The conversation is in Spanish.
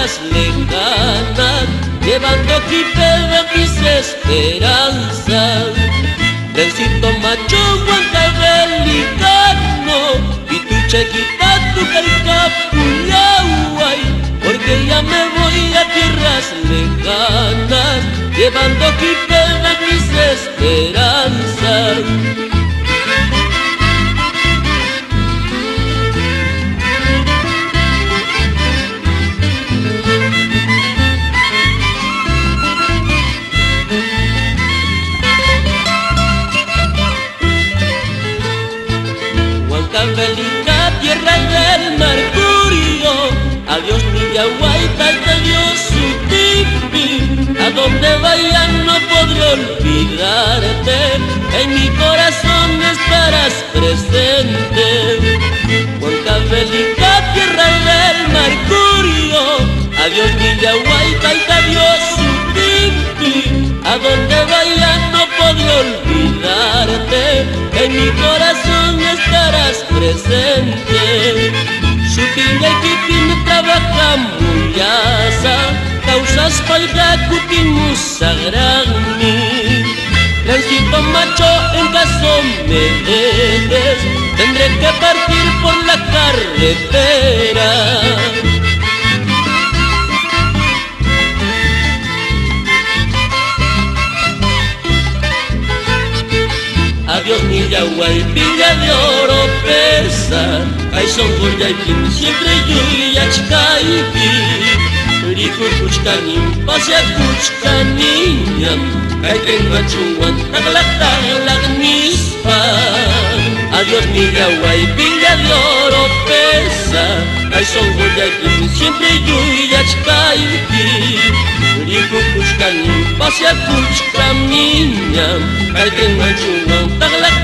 tierras lejanas, llevando quipeda mis esperanzas. Trencito macho, Huancavelica, Pituche, Quitatu, Calcapuyahuay, porque ya me voy a tierras lejanas, llevando quipeda mis esperanzas. Huancavelica, tierra del mercurio, adiós Millahuayta, adiós Sutipi. A donde vaya no podré olvidarte, en mi corazón estarás presente. Huancavelica, tierra del mercurio, adiós Millahuayta, adiós Sutipi. A donde vaya no podré olvidarte, en mi corazón estarás presente. Sutilla y Kitin trabajan muyasa, causas palga kutimus sagrami. Trencito macho, en caso me dejes, tendré que partir por la carretera. Adiós Millahuay, Villa de Oro pesa, ay son Goyaypin, siempre yuyachkaypi. Rico Cuchcanim, pasea Cuchcaniñam, ay tengo chunguan, taglak nispa. Adiós Millahuay, Villa de Oro pesa, ay son Goyaypin, siempre yuyachkaypi. Rico Cuchcanim, pasea Cuchcaniñam, ay tengo chunguan, taglak